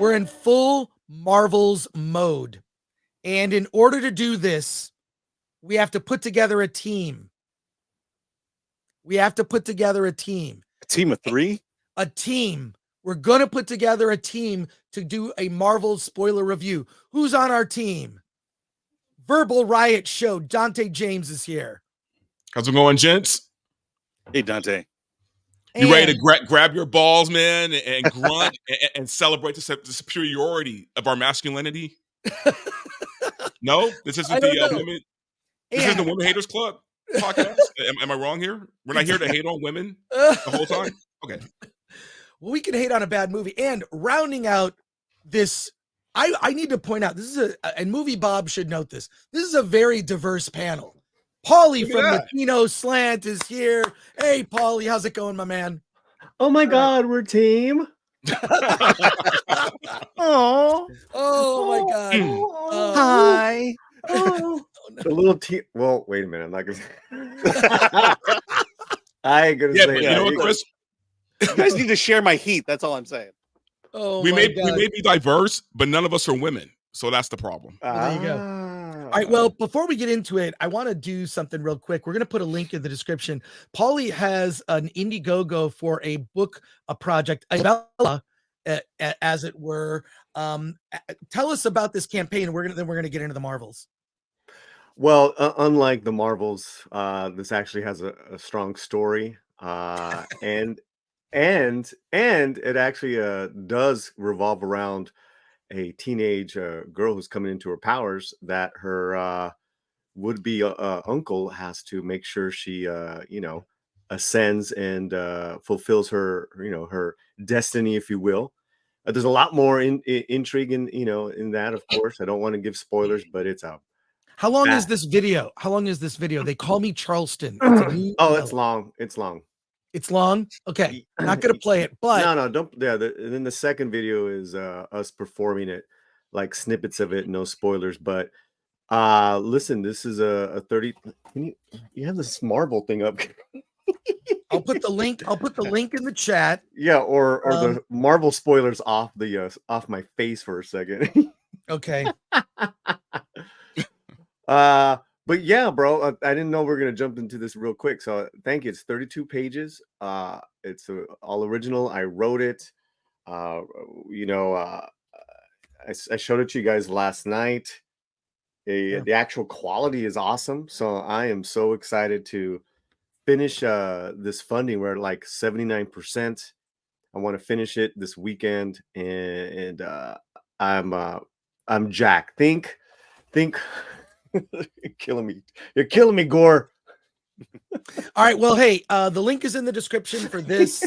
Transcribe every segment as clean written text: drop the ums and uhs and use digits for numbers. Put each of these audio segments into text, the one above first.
We're in full Marvels mode. And in order to do this, we have to put together a team. A team of 3? A team. We're going to put together a team to do a Marvel spoiler review. Who's on our team? Verbal Riot Show. Dante James is here. How's it going, gents? Hey, Dante. You ready to grab your balls, man, and grunt and celebrate the superiority of our masculinity? No? This isn't the women. This isn't the Women Haters Club podcast? Am I wrong here? We're not here to hate on women the whole time? Okay. Well, we can hate on a bad movie. And rounding out this, I need to point out, this is and Movie Bob should note this. This is a very diverse panel. Paulie from Latino Slant is here. Hey, Paulie, how's it going, my man? Oh my God, we're team. Oh my God. Hi. The little team. Well, wait a minute. I'm not gonna. I ain't gonna say. But you know what, Chris? You guys need to share my heat. That's all I'm saying. We may be diverse, but none of us are women, so that's the problem. Well, there you go. All right. Well, before we get into it, I want to do something real quick. We're going to put a link in the description. Paulie has an Indiegogo for a book, a project, a novella, as it were. Tell us about this campaign. We're gonna get into the Marvels. Well, unlike the Marvels, this actually has a strong story, and it actually does revolve around a teenage girl who's coming into her powers that her would-be uncle has to make sure she ascends and fulfills her her destiny, if you will. There's a lot more intrigue in that, of course. I don't want to give spoilers, but it's a How long is this video? They call me Charleston. It's long. It's long. Okay, not gonna play it, but no, don't. Yeah, and then the second video is us performing it, like snippets of it, no spoilers. But listen, this is a 30. You have this Marvel thing up? I'll put the link in the chat. Yeah, or the Marvel spoilers off my face for a second. Okay. But yeah, bro, I didn't know we were gonna jump into this real quick. So thank you. It's 32 pages. It's all original. I wrote it. I showed it to you guys last night. The actual quality is awesome. So I am so excited to finish this funding. We're at like 79%. I want to finish it this weekend, and I'm Jack. Think. You're killing me, Gore. All right. Well, hey, the link is in the description for this,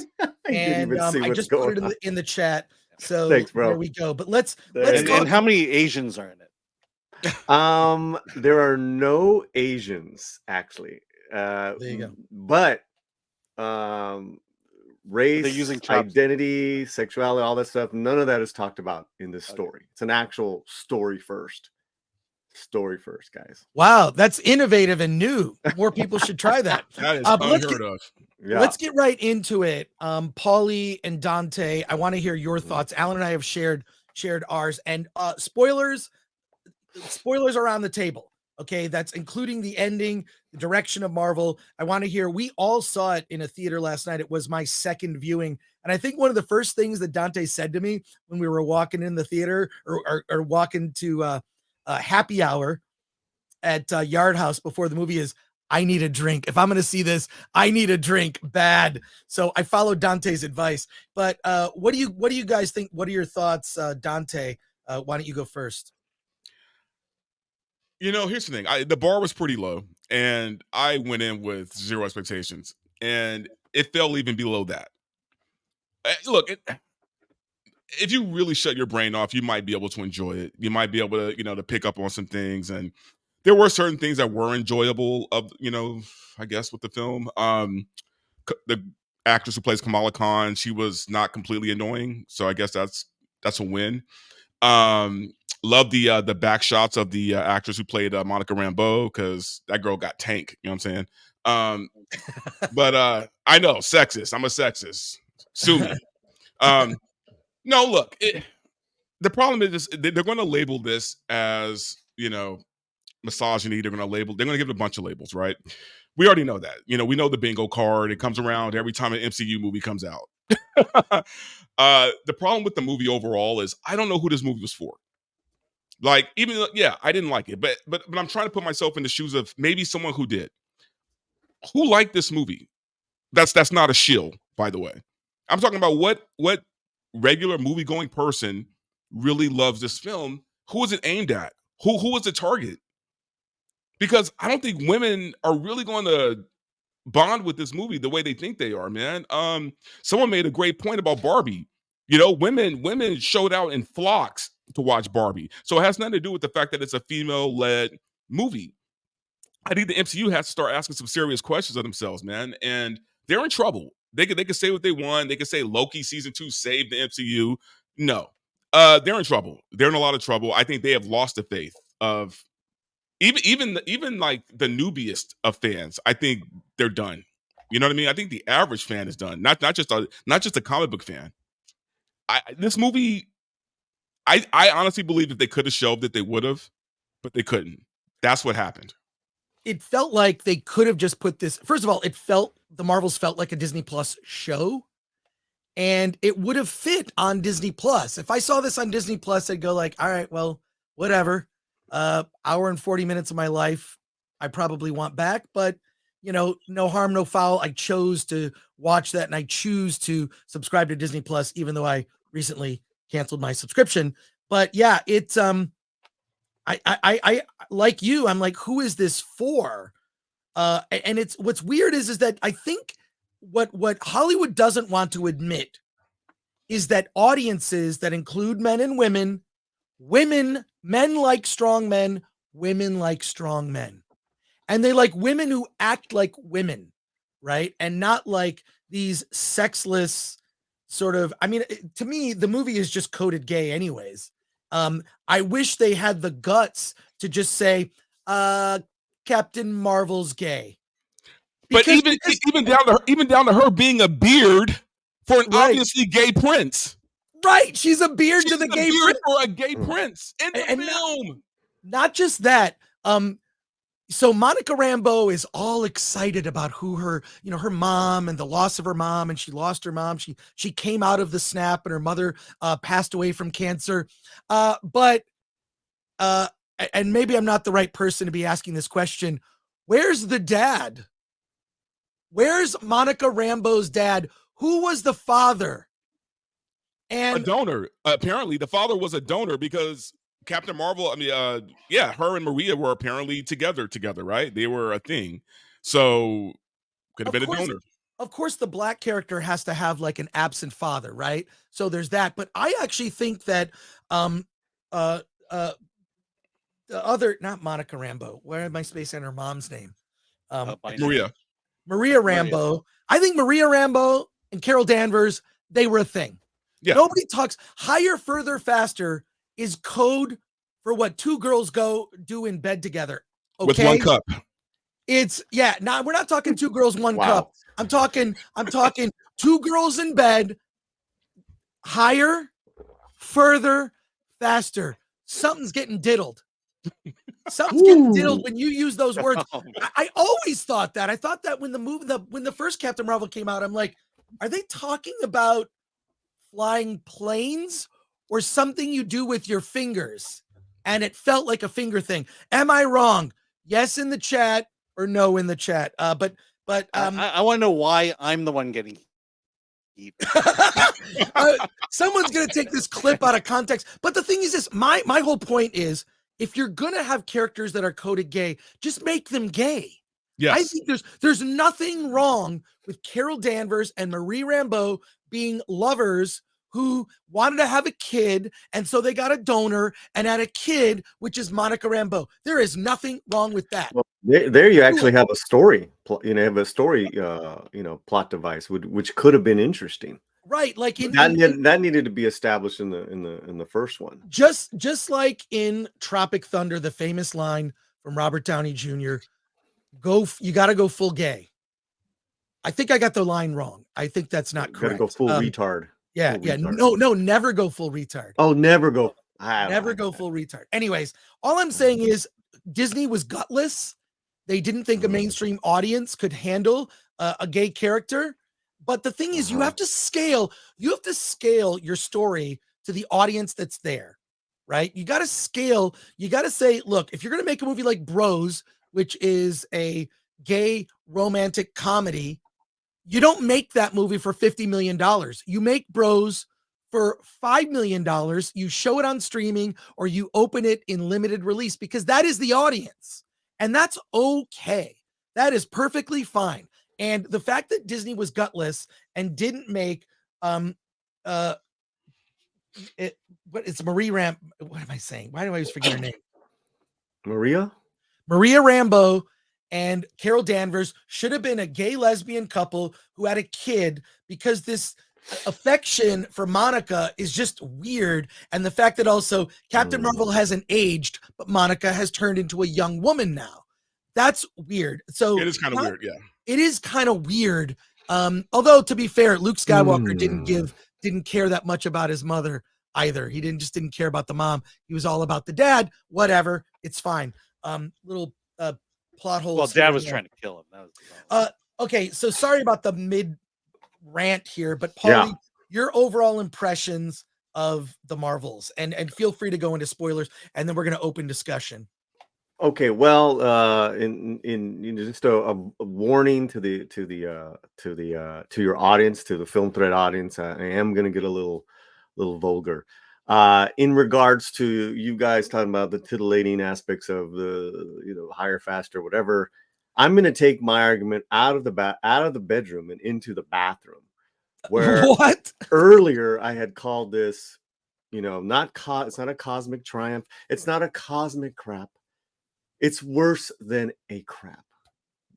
and I just put it in the chat. So thanks, bro. There we go. But let's and how many Asians are in it? There are no Asians actually. There you go. But race, they're using identity, sexuality, all that stuff, none of that is talked about in this story. It's an actual story first, guys. Wow, that's innovative and new. More people should try that. That is unheard of. Yeah. Let's get right into it. Paulie and Dante, I want to hear your thoughts. Alan and I have shared ours, and spoilers around the table. Okay, that's including the ending, the direction of Marvel. I want to hear. We all saw it in a theater last night. It was my second viewing, and I think one of the first things that Dante said to me when we were walking in the theater or walking to happy hour at Yard House before the movie is, I need a drink. If I'm going to see this, I need a drink bad. So I followed Dante's advice. But what do you guys think? What are your thoughts, Dante? Why don't you go first? Here's the thing. The bar was pretty low, and I went in with zero expectations, and it fell even below that. Look, if you really shut your brain off, you might be able to enjoy it. You might be able to, to pick up on some things. And there were certain things that were enjoyable I guess with the film. The actress who plays Kamala Khan, she was not completely annoying. So I guess that's a win. Love the back shots of the actress who played Monica Rambeau, because that girl got tank. You know what I'm saying? But I know, sexist. I'm a sexist. Sue me. No, look, the problem is they're going to label this as, misogyny. They're going to give it a bunch of labels, right? We already know that. We know the bingo card. It comes around every time an MCU movie comes out. The problem with the movie overall is I don't know who this movie was for. Like, even though, yeah, I didn't like it, but I'm trying to put myself in the shoes of maybe someone who did. Who liked this movie? That's not a shill, by the way. I'm talking about what regular movie going person really loves this film. Who is it aimed at? Who was the target? Because I don't think women are really going to bond with this movie the way they think they are, man. Someone made a great point about Barbie. Women showed out in flocks to watch Barbie. So it has nothing to do with the fact that it's a female-led movie. I think the MCU has to start asking some serious questions of themselves, man. And they're in trouble. They could say what they want. They could say Loki season 2 saved the MCU. No. They're in trouble. They're in a lot of trouble. I think they have lost the faith of even like the newbiest of fans. I think they're done. You know what I mean? I think the average fan is done. Not just a comic book fan. This movie, I honestly believe if they could have shelved it, they would have, but they couldn't. That's what happened. It felt like they could have just put this. First of all, the Marvels felt like a Disney Plus show, and it would have fit on Disney Plus. If I saw this on Disney Plus, I'd go like, all right, well, whatever. Hour and 40 minutes of my life, I probably want back, but no harm, no foul. I chose to watch that, and I choose to subscribe to Disney Plus, even though I recently canceled my subscription. But yeah, it's I like you. I'm like, who is this for? And it's what's weird is that I think what Hollywood doesn't want to admit is that audiences that include men and women, men like strong men, women like strong men. And they like women who act like women, right? And not like these sexless sort of, to me, the movie is just coded gay anyways. I wish they had the guts to just say, Captain Marvel's gay. But even down to her being a beard for an obviously gay prince. Right. She's a beard to the gay prince. For a gay prince in the film. Not just that. So Monica Rambeau is all excited about who her mom and the loss of her mom, and she lost her mom. She came out of the snap, and her mother passed away from cancer. But maybe I'm not the right person to be asking this question. Where's the dad? Where's Monica Rambeau's dad? Who was the father? And a donor. Apparently, the father was a donor because Captain Marvel, her and Maria were apparently together, right? They were a thing. So could have been a donor. Of course, the black character has to have like an absent father, right? So there's that. But I actually think that the other, not Monica Rambeau, where am I spacing her mom's name? Maria Rambeau. I think Maria Rambeau and Carol Danvers, they were a thing. Yeah. Nobody talks. Higher, further, faster is code for what two girls do in bed together. Okay? With one cup. We're not talking two girls, one cup. I'm talking two girls in bed, higher, further, faster. Something's getting diddled. Something's getting diddled when you use those words. I always thought that. I thought that when the first Captain Marvel came out, I'm like, are they talking about flying planes or something you do with your fingers? And it felt like a finger thing. Am I wrong? Yes in the chat or no in the chat. But I want to know why I'm the one getting heat. Someone's gonna take this clip out of context. But the thing is this, my whole point is, if you're gonna have characters that are coded gay, just make them gay. Yes. I think there's nothing wrong with Carol Danvers and Marie Rambeau being lovers who wanted to have a kid, and so they got a donor and had a kid, which is Monica Rambeau. There is nothing wrong with that. Well, there you actually have a story. Have a story. Plot device, which could have been interesting. Right, like that needed to be established in the first one. Just like in Tropic Thunder, the famous line from Robert Downey Jr. You got to go full gay. I think I got the line wrong. I think that's not correct. Got to go full retard. Yeah, Full yeah. retard. No, never go full retard. Oh, never go. Never go full retard. Anyways, all I'm saying is Disney was gutless. They didn't think a mainstream audience could handle a gay character. But the thing is, you have to scale your story to the audience that's there, right? You got to scale. You got to say, look, if you're going to make a movie like Bros, which is a gay romantic comedy, you don't make that movie for $50 million. You make Bros for $5 million. You show it on streaming or you open it in limited release because that is the audience. And that's okay. That is perfectly fine. And the fact that Disney was gutless and didn't make it's Marie Ram. What am I saying? Why do I always forget her name? Maria Rambeau and Carol Danvers should have been a gay lesbian couple who had a kid, because this affection for Monica is just weird. And the fact that also Captain Marvel hasn't aged, but Monica has turned into a young woman now. That's weird. So it is kind of weird. Yeah. It is kind of weird. Although to be fair, Luke Skywalker didn't care that much about his mother either. He didn't care about the mom. He was all about the dad. Whatever. It's fine. Little plot holes. Well, Dad was trying to kill him. That was the problem. Okay, so sorry about the mid rant here, but Paulie, your overall impressions of the Marvels, and feel free to go into spoilers, and then we're going to open discussion. Okay, well, in just a warning to your audience, to the Film Threat audience, I am going to get a little vulgar. In regards to you guys talking about the titillating aspects of the higher, faster, whatever, I'm going to take my argument out of the bedroom and into the bathroom, where what earlier I had called this, it's not a cosmic triumph, it's not a cosmic crap, it's worse than a crap,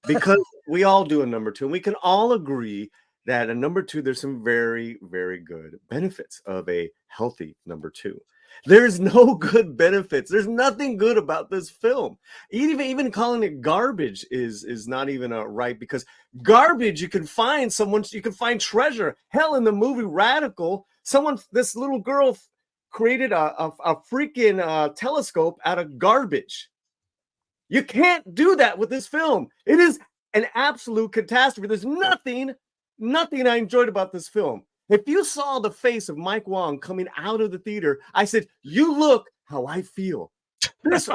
because we all do a number two, and we can all agree that a number two, there's some very, very good benefits of a healthy number two. There's no good benefits. There's nothing good about this film. Even calling it garbage is not even right, because garbage, you can find treasure. Hell, in the movie Radical, this little girl created a freaking telescope out of garbage. You can't do that with this film. It is an absolute catastrophe. There's nothing I enjoyed about this film. If you saw the face of Mike Wong coming out of the theater, I said, "You look how I feel." This,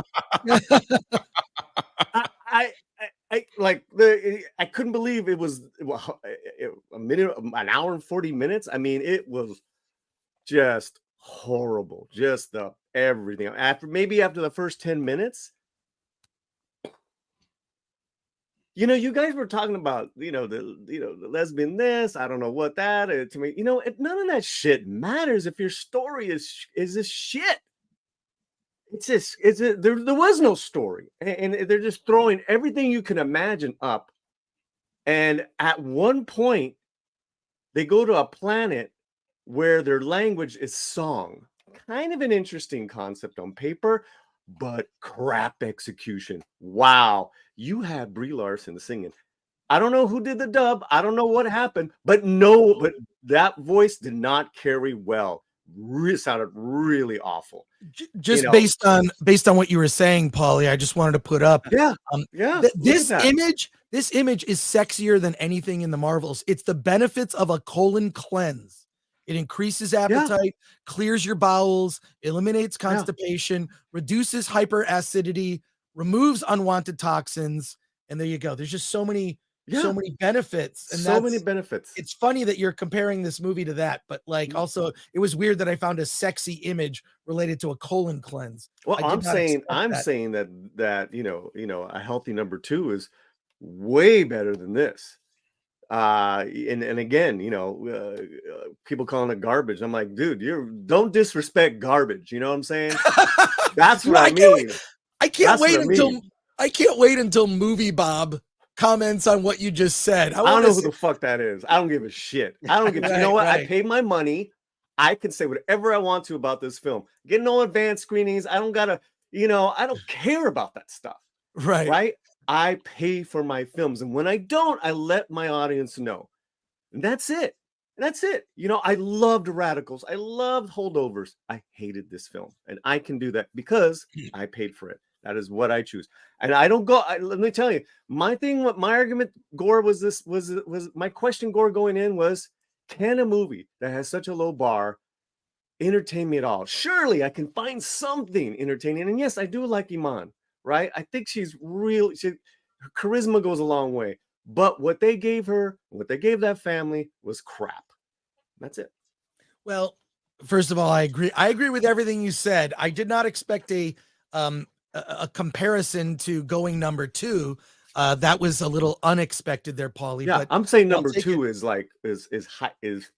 I couldn't believe it was a minute, an hour and 40 minutes. I mean, it was just horrible. Just everything. After the first 10 minutes. You guys were talking about, the lesbian this, I don't know what that, to me, none of that shit matters if your story is this shit. There was no story, and they're just throwing everything you can imagine up. And at one point, they go to a planet where their language is song. Kind of an interesting concept on paper, but crap execution. Wow. You had Brie Larson singing. I don't know who did the dub. I don't know what happened, but that voice did not carry well. Sounded really awful. Just based on what you were saying, Paulie, I just wanted to put up. This image is sexier than anything in the Marvels. It's the benefits of a colon cleanse. It increases appetite, clears your bowels, eliminates constipation, reduces hyperacidity, removes unwanted toxins, and there you go. There's just so many benefits, and so many benefits. It's funny that you're comparing this movie to that, but also it was weird that I found a sexy image related to a colon cleanse. Well, I'm saying that a healthy number two is way better than this. And again, people calling it garbage. I'm like, dude, don't disrespect garbage. You know what I'm saying? That's what I mean. I can't wait until Movie Bob comments on what you just said. I don't know who the fuck that is. I don't give a shit. I don't give a shit. You know what? I paid my money. I can say whatever I want to about this film. Getting no advanced screenings. I don't gotta, I don't care about that stuff. Right? I pay for my films. And when I don't, I let my audience know. And that's it. And that's it. You know, I loved Radicals. I loved Holdovers. I hated this film. And I can do that because I paid for it. That is what I choose. And I don't go, let me tell you, my thing, what my argument, Gore, was my question, Gore, going in was, can a movie that has such a low bar entertain me at all? Surely I can find something entertaining. And yes, I do like Iman, right? I think she's real. Her charisma goes a long way. But what they gave her, what they gave that family was crap. That's it. Well, first of all, I agree. I agree with everything you said. I did not expect a comparison to Going Number 2. That was a little unexpected there, Paulie. Yeah, but I'm saying number 2 is like is high, is.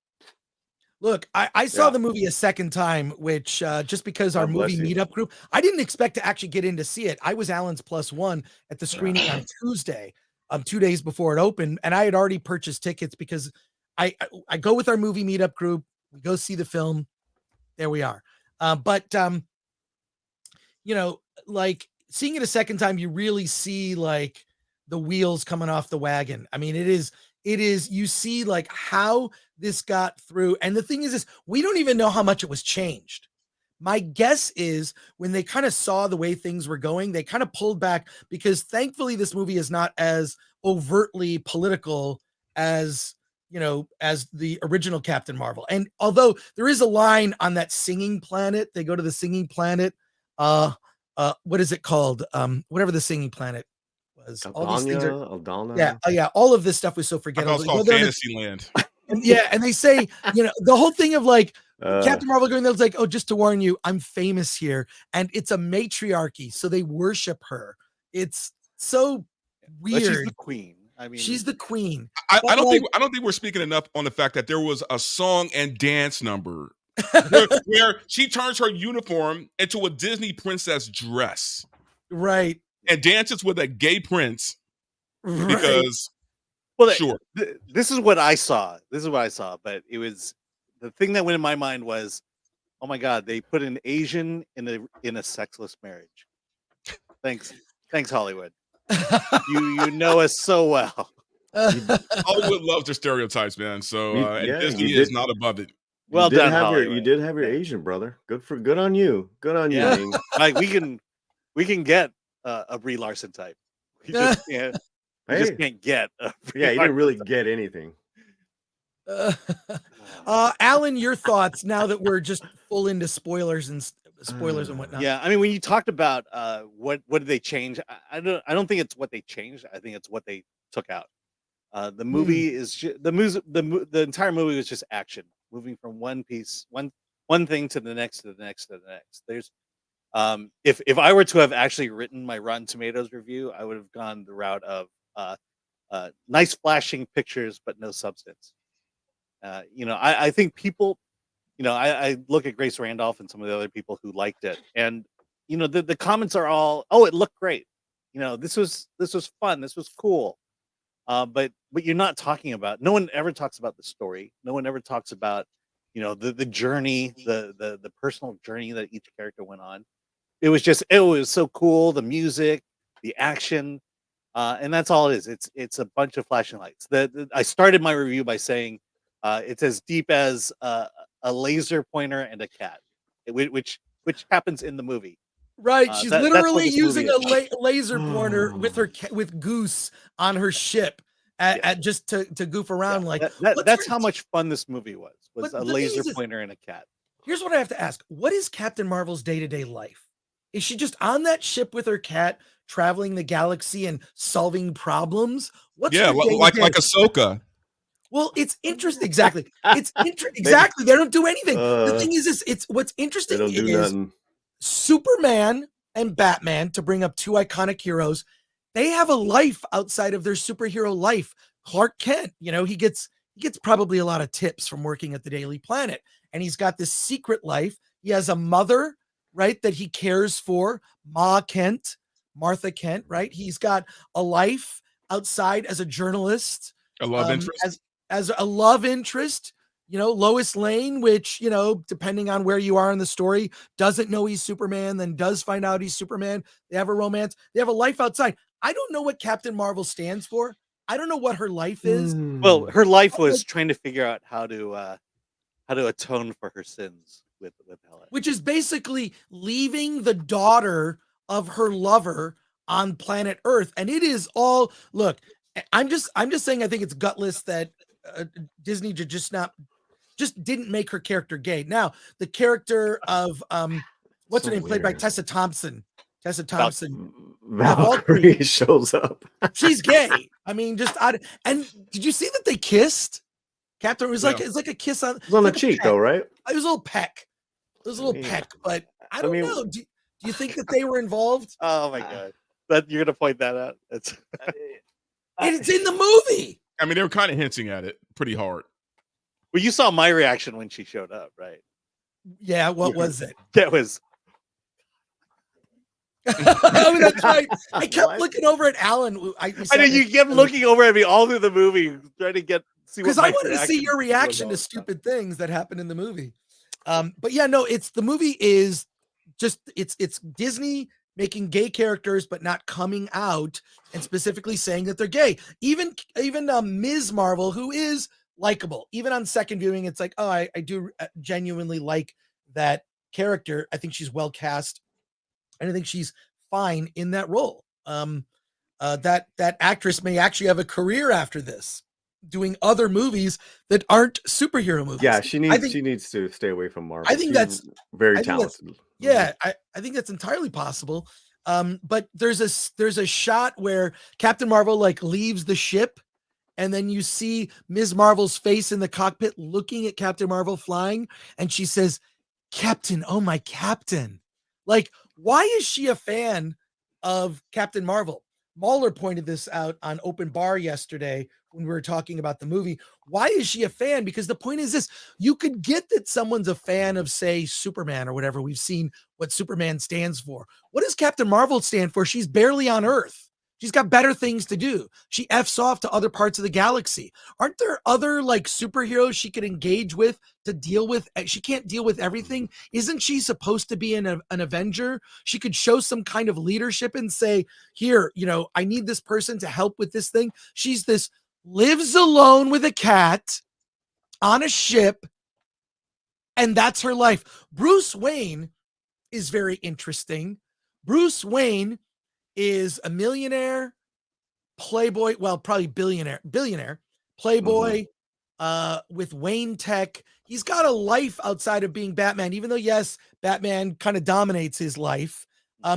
Look, I saw the movie a second time, which just because our God bless movie you. meetup group, I didn't expect to actually get in to see it. I was Alan's +1 at the screening on Tuesday, 2 days before it opened, and I had already purchased tickets because I go with our movie meetup group. We go see the film. There we are. But you know, like seeing it a second time, you really see like the wheels coming off the wagon. I mean, it is you see like how this got through. And the thing is we don't even know how much it was changed. My guess is when they kind of saw the way things were going, they kind of pulled back because thankfully this movie is not as overtly political as, you know, as the original Captain Marvel. And although there is a line on that singing planet, they go to the singing planet. What is it called? Whatever the singing planet was. All these things are Aldana. yeah. All of this stuff was so I thought it forgettable. was called Fantasyland. And they say, you know, the whole thing of like Captain Marvel going there, it's like, oh, just to warn you, I'm famous here, and it's a matriarchy, so they worship her. It's so weird. But she's the queen. I mean, she's the queen. I don't think we're speaking enough on the fact that there was a song and dance number where she turns her uniform into a Disney princess dress, right, and dances with a gay prince right. because. well, Sure. This is what I saw. But it was the thing that went in my mind was, oh my God, they put an Asian in a sexless marriage. Thanks, Hollywood. You know us so well. Hollywood loves their stereotypes, man. So and Disney is not above it. Well done, Hollywood. You did have your Asian brother. Good on you. Good on you. Ming. Like we can get a Brie Larson type. We just can't. We just can't get. You didn't really get anything. Alan, your thoughts now that we're just full into spoilers and whatnot. Yeah, I mean, when you talked about what did they change, I don't think it's what they changed. I think it's what they took out. The movie is the entire movie was just action, moving from one thing to the next to the next to the next. There's if I were to have actually written my Rotten Tomatoes review, I would have gone the route of nice flashing pictures but no substance. I think people, I look at Grace Randolph and some of the other people who liked it, and the comments are all, oh, it looked great, this was fun, this was cool, but you're not talking about. No one ever talks about the story. No one ever talks about the journey, the personal journey that each character went on. It was so cool, the music, the action. And that's all it is. It's a bunch of flashing lights. I started my review by saying it's as deep as a laser pointer and a cat, which happens in the movie. Right, she's literally using a laser pointer with Goose on her ship at just to goof around. That's how much fun this movie was a laser pointer and a cat. Here's what I have to ask: what is Captain Marvel's day-to-day life? Is she just on that ship with her cat, traveling the galaxy and solving problems? What's like Ahsoka. Well, it's interesting. Exactly. It's exactly. They don't do anything. The thing is, it's what's interesting is Superman and Batman, to bring up two iconic heroes, they have a life outside of their superhero life. Clark Kent, he gets probably a lot of tips from working at the Daily Planet, and he's got this secret life. He has a mother, right, that he cares for, Martha Kent, right? He's got a life outside as a journalist, a love interest, as a love interest. Lois Lane, which, depending on where you are in the story, doesn't know he's Superman, then does find out he's Superman. They have a romance. They have a life outside. I don't know what Captain Marvel stands for. I don't know what her life is. Well, her life But, was like, trying to figure out how to atone for her sins with Helen. which is basically leaving the daughter of her lover on planet Earth, and it is all look. I'm just saying I think it's gutless that Disney just didn't make her character gay. Now the character of what's her So name, played by weird. Tessa Thompson. Tessa Val- Thompson. Valkyrie shows up. She's gay. I mean, just odd. And did you see that they kissed? Captain, it was like Yeah. it's like a kiss on. It's on the like a cheek, peck. though, right? It was a little peck. It was a little mean, peck, but I don't mean- know. Do you think that they were involved? Oh my god, that you're gonna point that out? It's And it's in the movie. I mean, they were kind of hinting at it pretty hard. well, you saw my reaction when she showed up, right? Yeah, what was it? That was Oh, that's right. I kept What? looking over at Alan. I know you kept looking over at me all through the movie, trying to see what because my I wanted to see your reaction to was. stupid things that happened in the movie. But yeah, no, it's the movie is just it's Disney making gay characters but not coming out and specifically saying that they're gay. Even Ms. Marvel, who is likable, even on second viewing, it's like, oh, I do genuinely like that character. I think she's well cast, and I think she's fine in that role. That actress may actually have a career after this, doing other movies that aren't superhero movies. Yeah, she needs think- to stay away from Marvel. I think She's that's- very I think that's- talented. Yeah, I think that's entirely possible. But there's a shot where Captain Marvel like leaves the ship, and then you see Ms. Marvel's face in the cockpit looking at Captain Marvel flying, and she says, "Captain, oh my Captain." Like, why is she a fan of Captain Marvel? Mahler pointed this out on Open Bar yesterday when we were talking about the movie. Why is she a fan? Because the point is this: you could get that someone's a fan of, say, Superman or whatever. We've seen what Superman stands for. What does Captain Marvel stand for? She's barely on Earth. She's got better things to do. She F's off to other parts of the galaxy. Aren't there other like superheroes she could engage with to deal with? She can't deal with everything. Isn't she supposed to be an Avenger? She could show some kind of leadership and say, here, I need this person to help with this thing. She's this lives alone with a cat on a ship, and that's her life. Bruce Wayne is very interesting. Bruce Wayne is a millionaire, playboy, well, probably billionaire, playboy, with Wayne Tech. He's got a life outside of being Batman, even though, yes, Batman kind of dominates his life.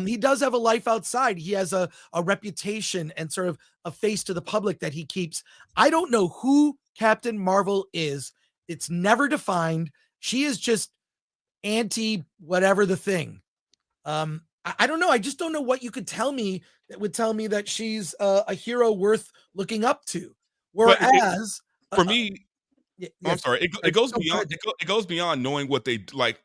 He does have a life outside. He has a reputation and sort of a face to the public that he keeps. I don't know who Captain Marvel is. It's never defined. She is just anti whatever the thing. I don't know. I just don't know what you could tell me that would tell me that she's a hero worth looking up to. Whereas For me, yes, I'm sorry. It goes go beyond. ahead. It goes beyond knowing what they like.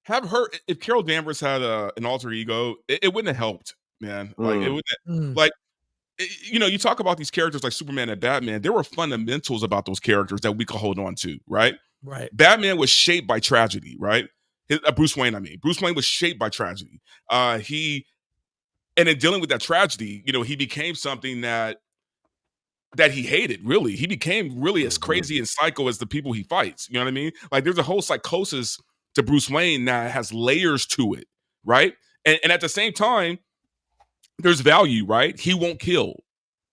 Have her. If Carol Danvers had an alter ego, it wouldn't have helped, man. Like it wouldn't. Mm. Like you talk about these characters like Superman and Batman. There were fundamentals about those characters that we could hold on to, right? Right. Batman was shaped by tragedy, right? Bruce Wayne, I mean, Bruce Wayne was shaped by tragedy. And in dealing with that tragedy, he became something that he hated. Really, he became really as crazy and psycho as the people he fights. You know what I mean? Like, there's a whole psychosis to Bruce Wayne that has layers to it, right? And at the same time, there's value, right? He won't kill.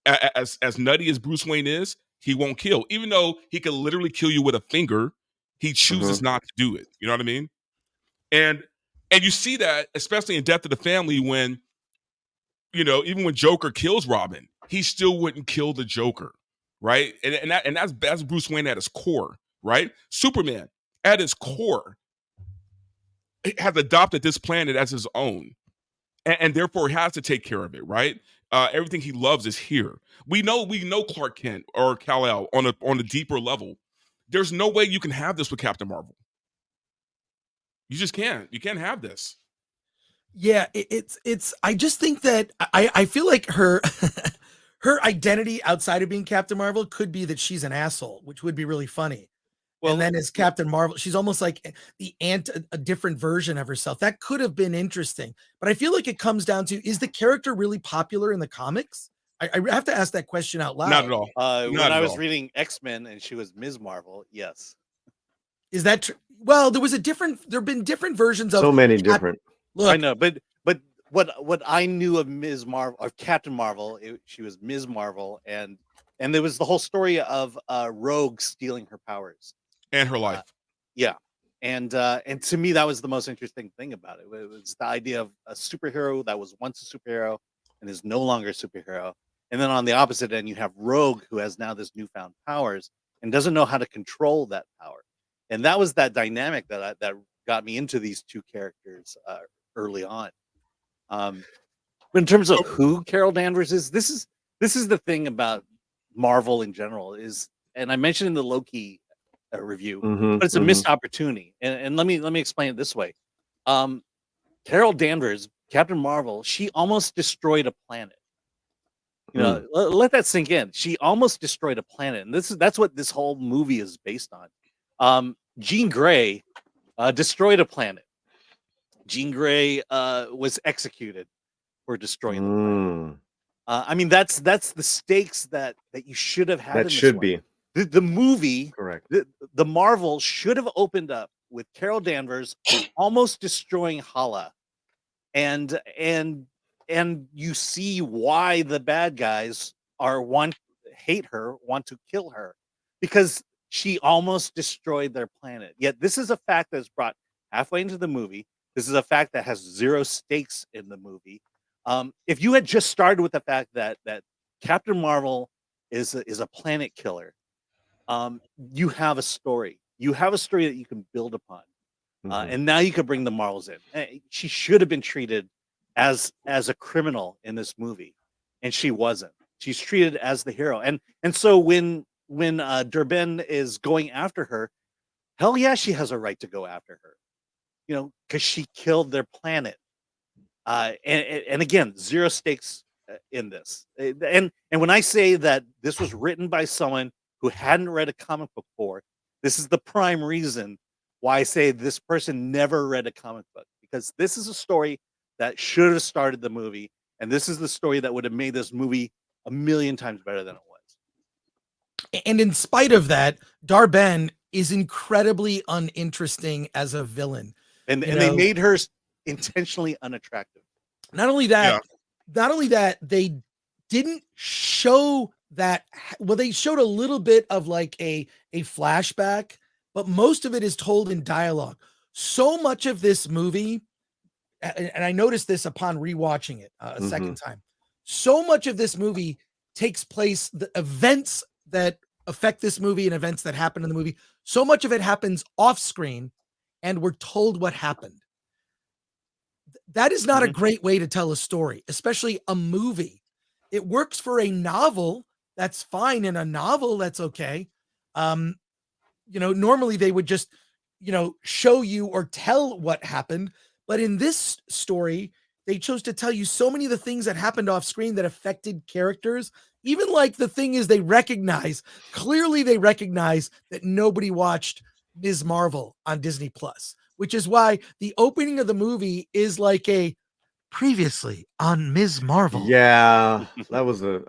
As nutty as Bruce Wayne is, he won't kill. Even though he could literally kill you with a finger, he chooses not to do it. You know what I mean? And you see that, especially in Death of the Family, when, even when Joker kills Robin, he still wouldn't kill the Joker, right? And that's Bruce Wayne at his core, right? Superman, at his core, has adopted this planet as his own, and therefore he has to take care of it, right? Everything he loves is here. We know Clark Kent or Kal-El on a deeper level. There's no way you can have this with Captain Marvel. You just can't. You can't have this. Yeah, it's. I just think that I feel like her her identity outside of being Captain Marvel could be that she's an asshole, which would be really funny. Well, and then as Captain Marvel, she's almost like a different version of herself. That could have been interesting, but I feel like it comes down to, is the character really popular in the comics? I have to ask that question out loud. Not at all. When Not I at was all. reading X-Men and she was Ms. Marvel, yes. Is that true? Well, there have been different versions of So many different. I look. know, but what I knew of Ms. Marvel, of Captain Marvel, she was Ms. Marvel, and there was the whole story of Rogue stealing her powers. And her life. Yeah, and to me that was the most interesting thing about it. It was the idea of a superhero that was once a superhero and is no longer a superhero, and then on the opposite end you have Rogue, who has now this newfound powers and doesn't know how to control that power, and that was that dynamic that got me into these two characters early on. But in terms of who Carol Danvers is, this is the thing about Marvel in general is, and I mentioned in the Loki review, Mhm, but it's a mhm. missed opportunity. And let me explain it this way. Carol Danvers, Captain Marvel, she almost destroyed a planet. You know, let that sink in. She almost destroyed a planet, and that's what this whole movie is based on. Jean Grey destroyed a planet. Jean Grey was executed for destroying the planet. I mean, that's the stakes that you should have had. That in this should one. be. The movie, Correct. the Marvel should have opened up with Carol Danvers almost destroying Hala, and you see why the bad guys hate her, want to kill her, because she almost destroyed their planet. Yet this is a fact that's brought halfway into the movie. This is a fact that has zero stakes in the movie. If you had just started with the fact that Captain Marvel is a planet killer, you have a story. You have a story that you can build upon, and now you could bring the Marvels in. She should have been treated as a criminal in this movie, and she wasn't. She's treated as the hero, and so when Durban is going after her, hell yeah, she has a right to go after her. You know, because she killed their planet. And again, zero stakes in this. And when I say that this was written by someone who hadn't read a comic book before, this is the prime reason why I say this person never read a comic book, because this is a story that should have started the movie, and this is the story that would have made this movie a million times better than it was. And in spite of that, Darben is incredibly uninteresting as a villain. And You they know, made her intentionally unattractive. not only that, they didn't show that. Well, they showed a little bit of like a flashback, but most of it is told in dialogue. So much of this movie, and I noticed this upon rewatching it a second time. So much of this movie takes place, the events that affect this movie and events that happen in the movie, so much of it happens off screen, and we're told what happened. That is not a great way to tell a story, especially a movie. It works for a novel. That's fine. In a novel, that's okay. You know, normally they would just, you know, show you or tell what happened. But in this story, they chose to tell you so many of the things that happened off screen that affected characters. Even like the thing is, clearly they recognize that nobody watched Ms. Marvel on Disney Plus, which is why the opening of the movie is like a previously on Ms. Marvel. Yeah, that was a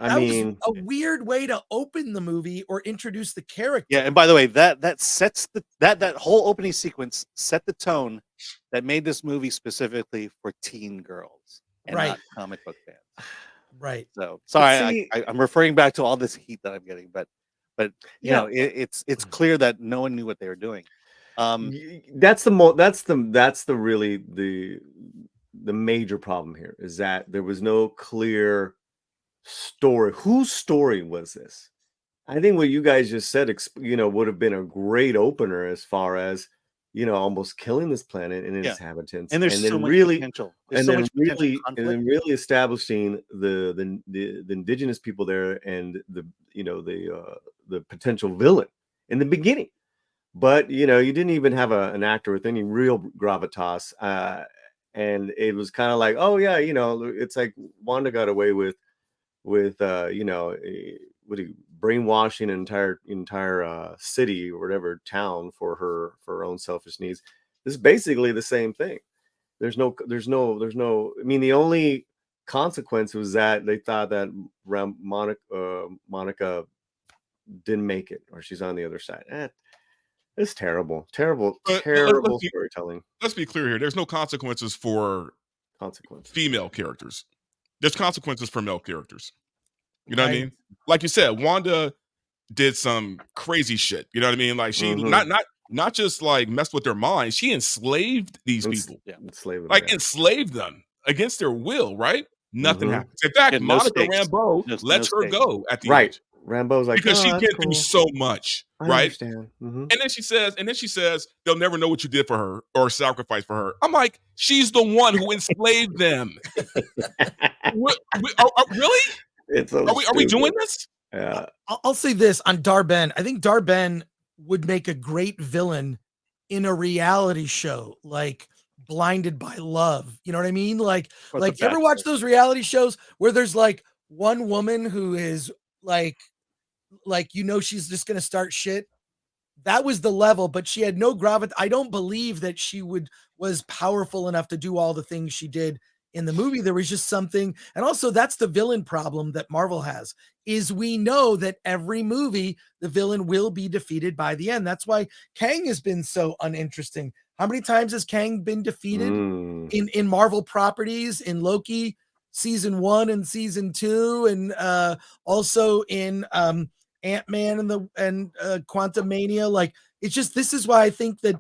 weird way to open the movie or introduce the character. Yeah, and by the way, that sets that whole opening sequence set the tone that made this movie specifically for teen girls and not comic book fans. Right. So sorry, I'm referring back to all this heat that I'm getting, but you know, it's clear that no one knew what they were doing. That's really the major problem here, is that there was no clear story. Whose story was this? I think what you guys just said, would have been a great opener as far as, almost killing this planet and its inhabitants, and there's then so much really potential. and then really establishing the indigenous people there and the potential villain in the beginning. But you didn't even have an actor with any real gravitas, and it was kind of like, oh yeah, it's like Wanda got away with brainwashing an entire city or whatever town for her own selfish needs. This is basically the same thing. There's no. I mean, the only consequence was that they thought that Monica didn't make it, or she's on the other side. It's terrible, terrible, But terrible storytelling. let's be clear here. There's no consequences for female characters. There's consequences for male characters. You know what I mean? Like you said, Wanda did some crazy shit. You know what I mean? Like she not just like messed with their minds. She enslaved these people. Enslaved them against their will. Right? Nothing happens. In fact, Monica Rambeau lets her go at the end. Rambo's like, because she's been through so much, I right? understand. And then she says, they'll never know what you did for her or sacrifice for her. I'm like, she's the one who enslaved them. Really? It's so are we doing this? Yeah. I'll say this on Dar-Ben. I think Dar-Ben would make a great villain in a reality show, like Blinded by Love. You know what I mean? Like you ever watch those reality shows where there's like one woman who is like she's just gonna start shit? That was the level, but she had no gravity. I don't believe that she was powerful enough to do all the things she did in the movie. There was just something, and also that's the villain problem that Marvel has, is we know that every movie the villain will be defeated by the end. That's why Kang has been so uninteresting. How many times has Kang been defeated in Marvel properties, in Loki season 1 and season 2, and also in Ant-Man and Quantumania? Like, it's just, this is why I think that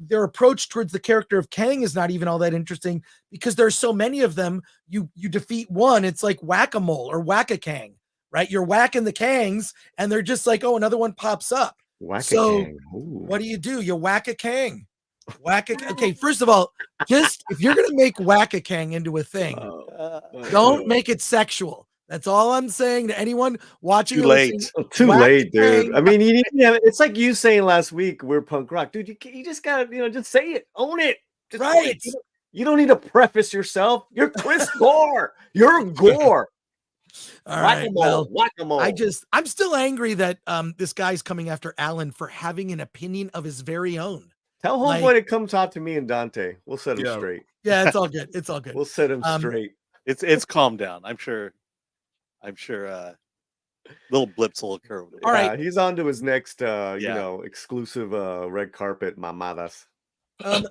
their approach towards the character of Kang is not even all that interesting, because there's so many of them. You defeat one, it's like whack-a-mole or whack-a-Kang, right? You're whacking the Kangs and they're just like, oh, another one pops up. So what do? You whack a Kang. Okay, first of all, just if you're gonna make whack-a-Kang into a thing, don't make it sexual. That's all I'm saying to anyone watching. Too late, dude. I mean, it's like you saying last week we're punk rock, dude. You just gotta, just say it, own it. Just own it. You don't need to preface yourself. You're Chris Gore. You're Gore. All right. Well, I'm still angry that this guy's coming after Alan for having an opinion of his very own. Tell homeboy to come talk to me and Dante. We'll set him straight. Yeah, it's all good. It's all good. We'll set him straight. It's calmed down. I'm sure little blips will occur. All right. He's on to his next exclusive red carpet mamadas.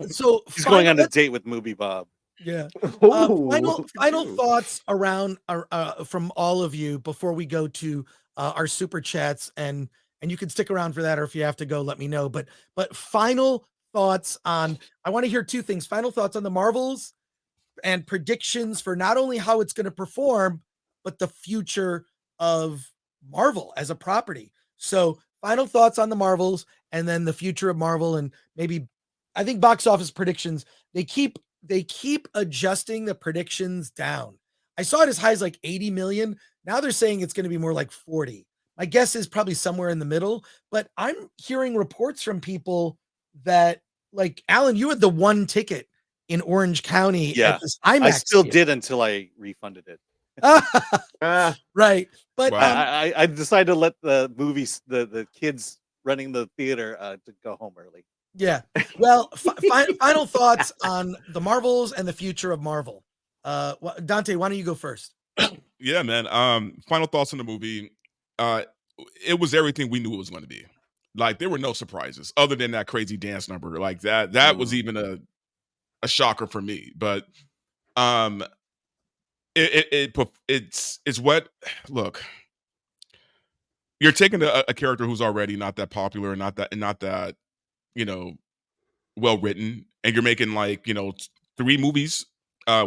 So he's going on a date with Movie Bob. Yeah. Final thoughts around from all of you before we go to our super chats, and you can stick around for that, or if you have to go, let me know. But final thoughts on, I want to hear two things. Final thoughts on the Marvels and predictions for not only how it's going to perform, but the future of Marvel as a property. So final thoughts on the Marvels, and then the future of Marvel, and maybe, I think, box office predictions. They keep adjusting the predictions down. I saw it as high as like 80 million. Now they're saying it's going to be more like 40. My guess is probably somewhere in the middle, but I'm hearing reports from people that, like, Alan, you had the one ticket in Orange County. Yeah, at this IMAX I still did until I refunded it. Right. But I decided to let the movies, the kids running the theater, to go home early. Yeah. Well, final thoughts on the Marvels and the future of Marvel. Dante, why don't you go first? Yeah, man. Final thoughts on the movie. It was everything we knew it was going to be. Like, there were no surprises other than that crazy dance number. Like that was even a shocker for me. But it's what, look, you're taking a character who's already not that popular and not that well written, and you're making 3 movies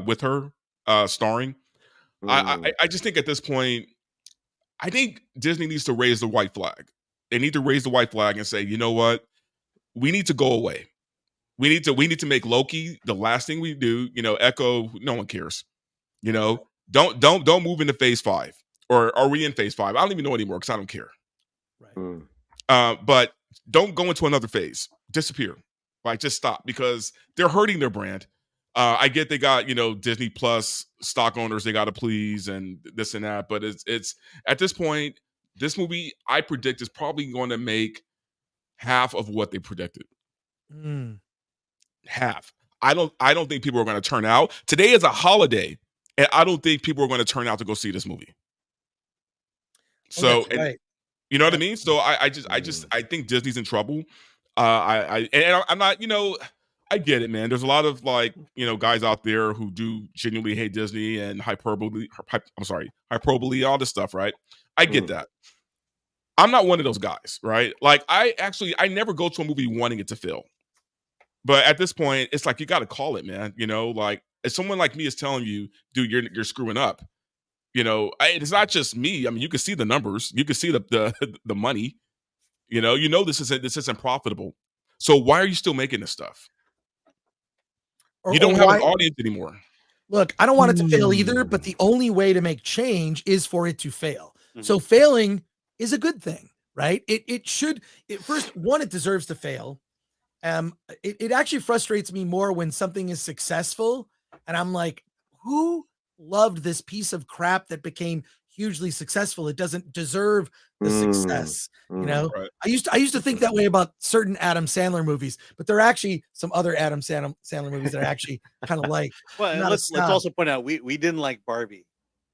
with her starring. I just think at this point, I think Disney needs to raise the white flag. They need to raise the white flag and say, you know what, we need to go away. We need to make Loki the last thing we do. Echo, no one cares. Don't move into phase 5. Or are we in phase 5? I don't even know anymore because I don't care. Right. But don't go into another phase. Disappear. Like, just stop, because they're hurting their brand. I get they got, Disney Plus stock owners they got to please and this and that, but it's at this point, this movie, I predict, is probably going to make half of what they predicted. Half. I don't think people are going to turn out. Today is a holiday. and I don't think people are going to turn out to go see this movie. Oh, that's So, and right. you know what I Yeah. mean? So I think Disney's in trouble. I'm not, I get it, man. There's a lot of like, guys out there who do genuinely hate Disney and hyperbole, all this stuff, right? I get that. I'm not one of those guys, right? Like I never go to a movie wanting it to fail. But at this point, it's like you got to call it, man. Like if someone like me is telling you, dude, you're screwing up. It's not just me. I mean, you can see the numbers, you can see the money. This isn't profitable. So why are you still making this stuff? Or You don't or have an why audience anymore. Look, I don't want it to fail either, but the only way to make change is for it to fail. So failing is a good thing, right? It should first one, it deserves to fail. It actually frustrates me more when something is successful and I'm like, who loved this piece of crap that became hugely successful? It doesn't deserve the success. Right. I used to think that way about certain Adam Sandler movies, but there are actually some other Adam Sandler movies that I actually kind of like. I'm Well, and not a let's snob. also point out we didn't like Barbie,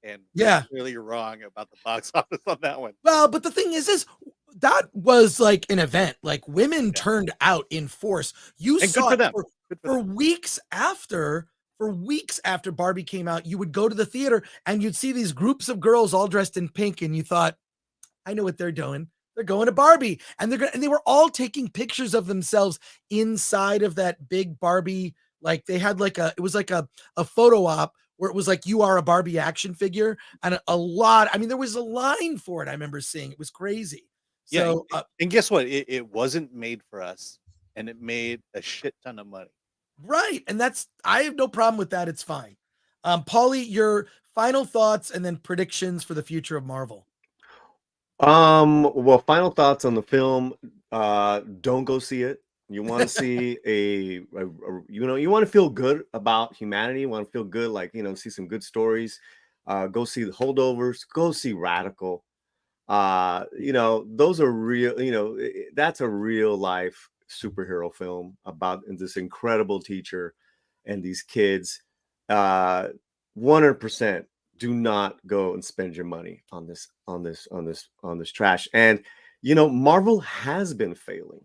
and Yeah. clearly you're wrong about the box office on that one. Well, but the thing is that was like an event. Like women turned out in force. You And good saw for it them. for weeks after. For weeks after Barbie came out, you would go to the theater and you'd see these groups of girls all dressed in pink, and you thought, I know what they're doing. They're going to Barbie, and they were all taking pictures of themselves inside of that big Barbie. Like they had it was like a photo op where it was like, you are a Barbie action figure, and a lot. I mean, there was a line for it. I remember seeing it was crazy. Yeah, So and guess what? It wasn't made for us, and it made a shit ton of money. right, and I have no problem with that. It's fine. Paulie, your final thoughts and then predictions for the future of Marvel. Well, final thoughts on the film. Don't go see it. You want to see you want to feel good about humanity. You want to feel good, like, see some good stories. Go see The Holdovers. Go see Radical. Those are real, that's a real life superhero film about this incredible teacher and these kids. 100% do not go and spend your money on this trash. And Marvel has been failing.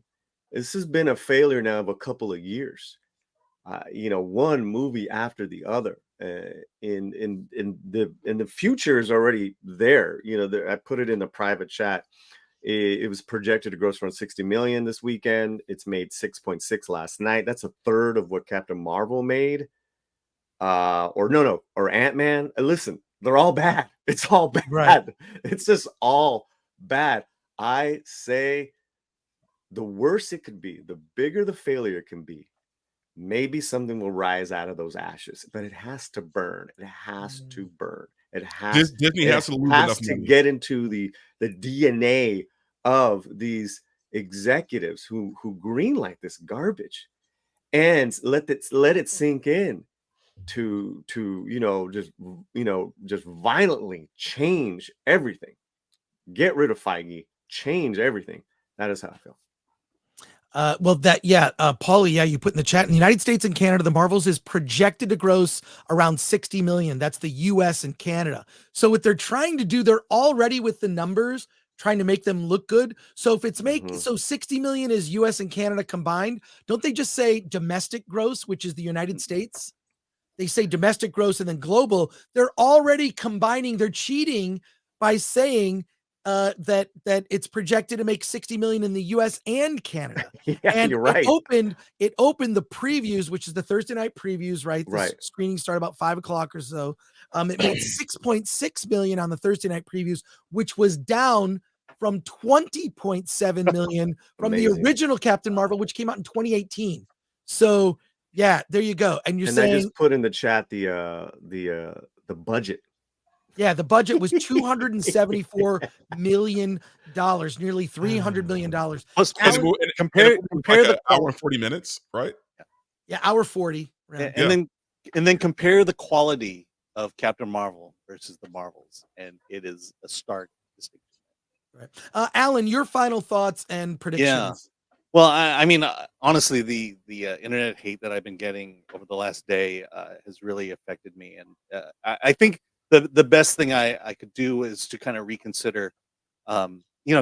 This has been a failure now of a couple of years. One movie after the other. In the future is already there. I put it in the private chat. It was projected to gross around 60 million this weekend. It's made 6.6 last night. That's a third of what Captain Marvel made. Or Ant-Man. Listen, they're all bad. It's all bad. Right. It's just all bad. I say the worse it could be, the bigger the failure can be, maybe something will rise out of those ashes, but it has to burn. It has to burn. Disney has to lose enough money. Get into the DNA of these executives who greenlight this garbage, and let it sink in to just violently change everything. Get rid of Feige, change everything. That is how I feel. Paulie, you put in the chat, in the United States and Canada, the Marvels is projected to gross around 60 million. That's the US and Canada. So what they're trying to do, they're already with the numbers trying to make them look good. So if it's so 60 million is US and Canada combined, don't they just say domestic gross, which is the United States? They say domestic gross and then global. They're already combining, they're cheating by saying that it's projected to make 60 million in the US and Canada. Yeah, and you're right. It opened the previews, which is the Thursday night previews, right? The Right. screening started about 5:00 or so. It made 6.6 million on the Thursday night previews, which was down from 20.7 million from the Amazing. original Captain Marvel, which came out in 2018. So yeah, there you go. And you're saying I just put in the chat the budget. Yeah, the budget was $274 million, nearly $300 million. Compare the hour and 40 minutes, right? Yeah, hour 40. And then compare the quality of Captain Marvel versus the Marvels, and it is a stark distinction. Right. Alan, your final thoughts and predictions. Well, I mean, honestly, the internet hate that I've been getting over the last day has really affected me, and I think the best thing I could do is to kind of reconsider,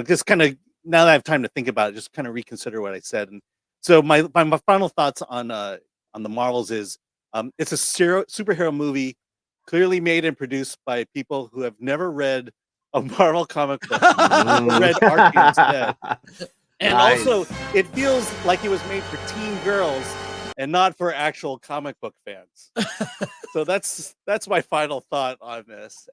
just kind of now that I have time to think about it, just kind of reconsider what I said. And so my final thoughts on the Marvels is, it's a superhero movie, clearly made and produced by people who have never read a Marvel comic book, or read Archie instead. And also, Nice. it feels like it was made for teen girls and not for actual comic book fans. So that's my final thought on this.